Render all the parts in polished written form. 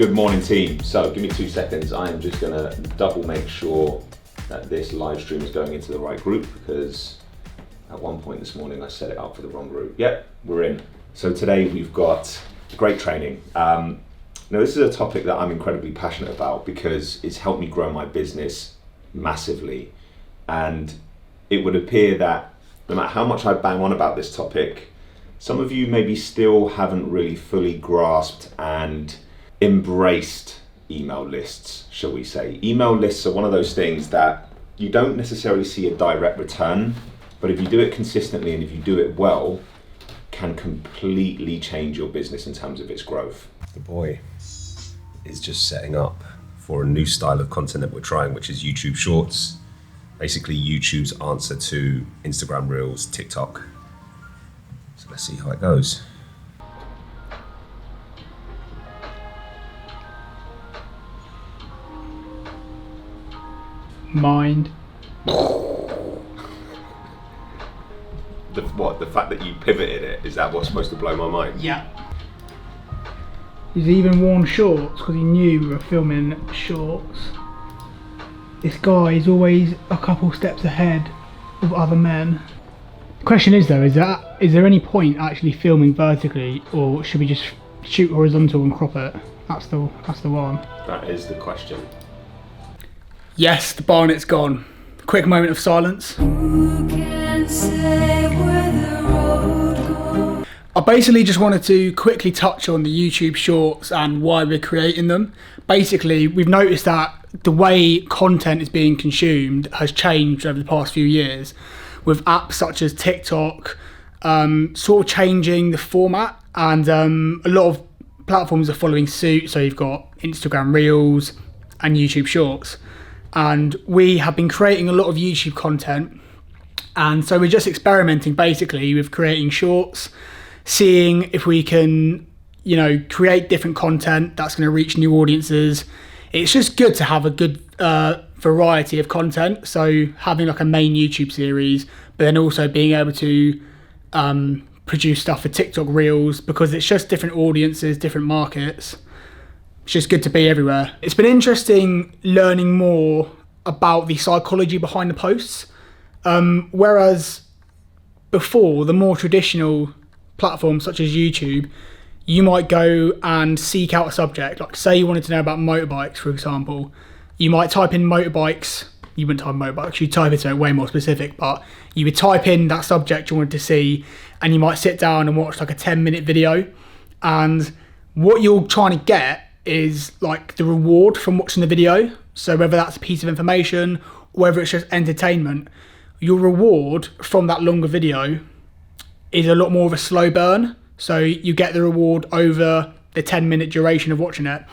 Good morning, team. So give me 2 seconds. I am just gonna double make sure that this live stream is going into the right group, because at one point this morning I set it up for the wrong group. Yep, we're in. So today we've got great training. Now this is a topic that I'm incredibly passionate about because it's helped me grow my business massively. And it would appear that no matter how much I bang on about this topic, some of you maybe still haven't really fully grasped and embraced email lists, shall we say. Email lists are one of those things that you don't necessarily see a direct return, but if you do it consistently and if you do it well, can completely change your business in terms of its growth. The boy is just setting up for a new style of content that we're trying, which is YouTube Shorts. Basically YouTube's answer to Instagram Reels, TikTok. So let's see how it goes. Mind. The fact that you pivoted it, is that what's supposed to blow my mind? Yeah. He's even worn shorts because he knew we were filming shorts. This guy is always a couple steps ahead of other men. The question is though, is there any point actually filming vertically, or should we just shoot horizontal and crop it? That's the one. That is the question. Yes, the barnet's gone. Quick moment of silence. Who can say where the road goes? I basically just wanted to quickly touch on the YouTube Shorts and why we're creating them. Basically, we've noticed that the way content is being consumed has changed over the past few years, with apps such as TikTok sort of changing the format, and a lot of platforms are following suit. So you've got Instagram Reels and YouTube Shorts. And we have been creating a lot of YouTube content, and so we're just experimenting basically with creating shorts, seeing if we can, create different content that's going to reach new audiences. It's just good to have a good variety of content, so having like a main YouTube series, but then also being able to produce stuff for TikTok Reels, because it's just different audiences, different markets. It's just good to be everywhere. It's been interesting learning more about the psychology behind the posts. Whereas before, the more traditional platforms such as YouTube, you might go and seek out a subject. Like say you wanted to know about motorbikes, for example. You might type in motorbikes. You wouldn't type motorbikes, you'd type it so way more specific, but you would type in that subject you wanted to see, and you might sit down and watch like a 10-minute video. And what you're trying to get is like the reward from watching the video. So whether that's a piece of information or whether it's just entertainment, your reward from that longer video is a lot more of a slow burn. So you get the reward over the 10-minute duration of watching it.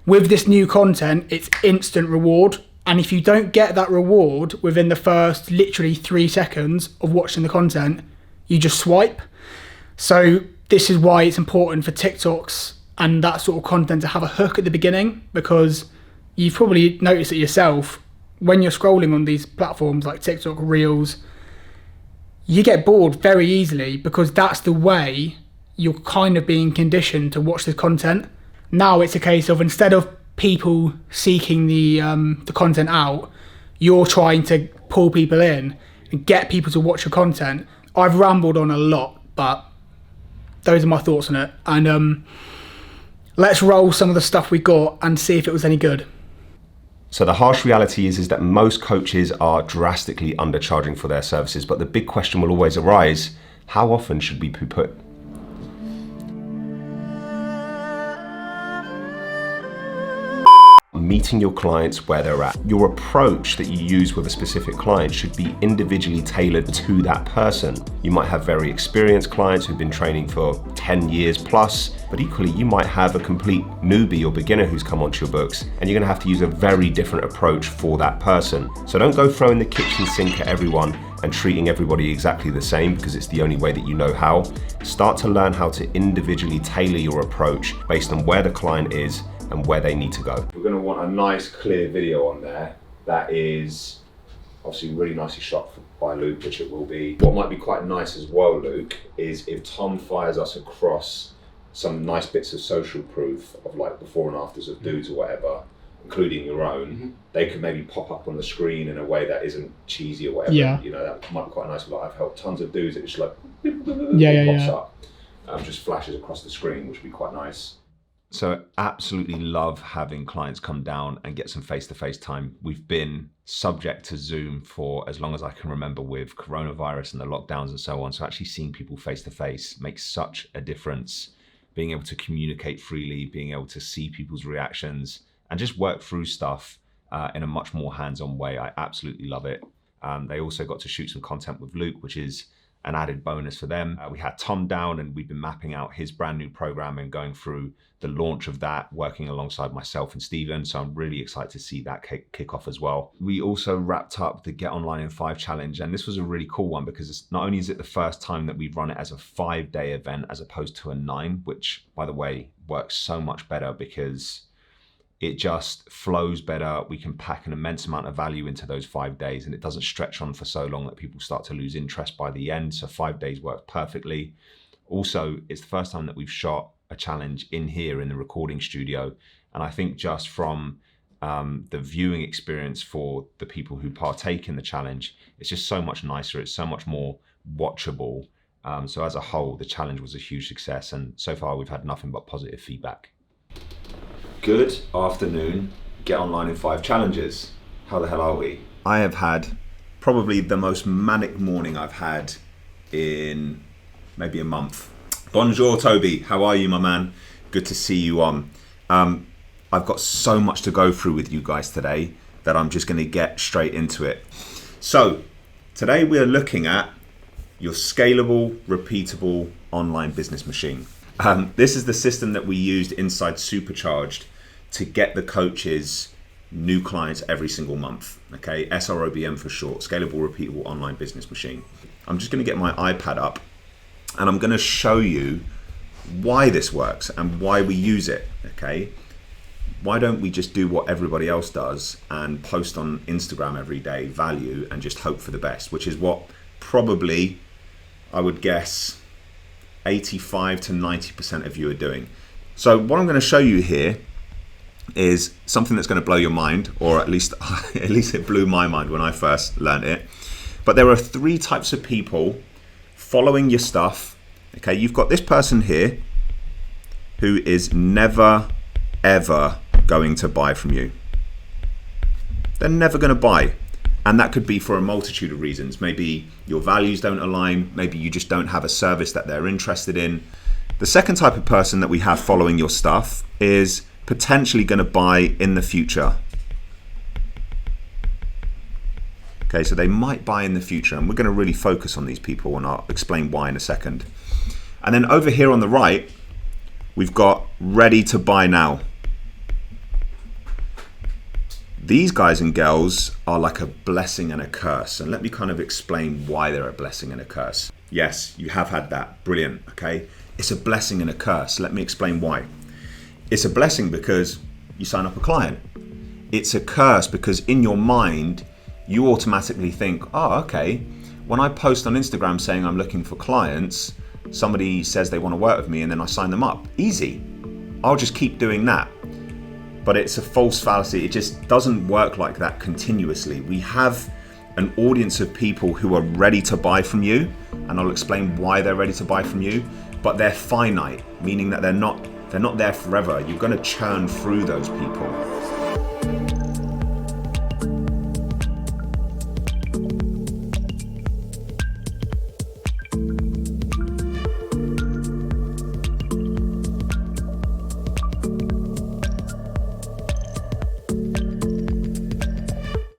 With this new content, it's instant reward. And if you don't get that reward within the first literally 3 seconds of watching the content, you just swipe. So this is why it's important for TikToks and that sort of content to have a hook at the beginning, because you've probably noticed it yourself when you're scrolling on these platforms like TikTok Reels, you get bored very easily because that's the way you're kind of being conditioned to watch this content. Now it's a case of, instead of people seeking the content out, you're trying to pull people in and get people to watch your content. I've rambled on a lot, but those are my thoughts on it. And let's roll some of the stuff we got and see if it was any good. So the harsh reality is that most coaches are drastically undercharging for their services, but the big question will always arise, how often should we put meeting your clients where they're at? Your approach that you use with a specific client should be individually tailored to that person. You might have very experienced clients who've been training for 10 years plus, but equally you might have a complete newbie or beginner who's come onto your books, and you're gonna have to use a very different approach for that person. So don't go throwing the kitchen sink at everyone and treating everybody exactly the same, because it's the only way that you know how. Start to learn how to individually tailor your approach based on where the client is and where they need to go. We're going to want a nice clear video on there that is obviously really nicely shot by Luke, which it will be. What might be quite nice as well, Luke, is if Tom fires us across some nice bits of social proof of like before and afters of dudes or whatever, including your own, they could maybe pop up on the screen in a way that isn't cheesy or whatever. Yeah. You know, that might be quite nice. Like, I've helped tons of dudes that just like pops up, just flashes across the screen, which would be quite nice. So absolutely love having clients come down and get some face-to-face time. We've been subject to Zoom for as long as I can remember with coronavirus and the lockdowns and so on. So actually seeing people face-to-face makes such a difference. Being able to communicate freely, being able to see people's reactions and just work through stuff in a much more hands-on way. I absolutely love it. They also got to shoot some content with Luke, which is an added bonus for them. We had Tom down and we've been mapping out his brand new program and going through the launch of that, working alongside myself and Stephen. So I'm really excited to see that kick off as well. We also wrapped up the Get Online in 5 challenge. And this was a really cool one because it's not only is it the first time that we've run it as a 5-day event as opposed to a 9, which by the way, works so much better because it just flows better. We can pack an immense amount of value into those 5 days and it doesn't stretch on for so long that people start to lose interest by the end. So 5 days works perfectly. Also, it's the first time that we've shot a challenge in here in the recording studio. And I think just from the viewing experience for the people who partake in the challenge, it's just so much nicer. It's so much more watchable. So as a whole, the challenge was a huge success. And so far we've had nothing but positive feedback. Good afternoon, Get Online in 5 challenges. How the hell are we? I have had probably the most manic morning I've had in maybe a month. Bonjour, Toby. How are you, my man? Good to see you on. I've got so much to go through with you guys today that I'm just going to get straight into it. So, today we're looking at your scalable, repeatable online business machine. This is the system that we used inside Supercharged to get the coaches new clients every single month. Okay, SROBM for short, scalable, repeatable online business machine. I'm just going to get my iPad up and I'm going to show you why this works and why we use it. Okay, why don't we just do what everybody else does and post on Instagram every day value and just hope for the best, which is what probably I would guess 85 to 90% of you are doing. So what I'm going to show you here is something that's going to blow your mind, or at least it blew my mind when I first learned it. But there are 3 types of people following your stuff. Okay, you've got this person here who is never ever going to buy from you. They're never going to buy. And that could be for a multitude of reasons. Maybe your values don't align. Maybe you just don't have a service that they're interested in. The second type of person that we have following your stuff is potentially going to buy in the future. Okay, so they might buy in the future, and we're going to really focus on these people, and I'll explain why in a second. And then over here on the right, we've got ready to buy now. These guys and girls are like a blessing and a curse. And let me kind of explain why they're a blessing and a curse. Yes, you have had that. Brilliant. Okay. It's a blessing and a curse. Let me explain why. It's a blessing because you sign up a client. It's a curse because in your mind, you automatically think, oh, okay, when I post on Instagram saying I'm looking for clients, somebody says they want to work with me and then I sign them up. Easy. I'll just keep doing that. But it's a false fallacy. It just doesn't work like that continuously. We have an audience of people who are ready to buy from you, and I'll explain why they're ready to buy from you, but they're finite, meaning that they're not there forever. You're going to churn through those people.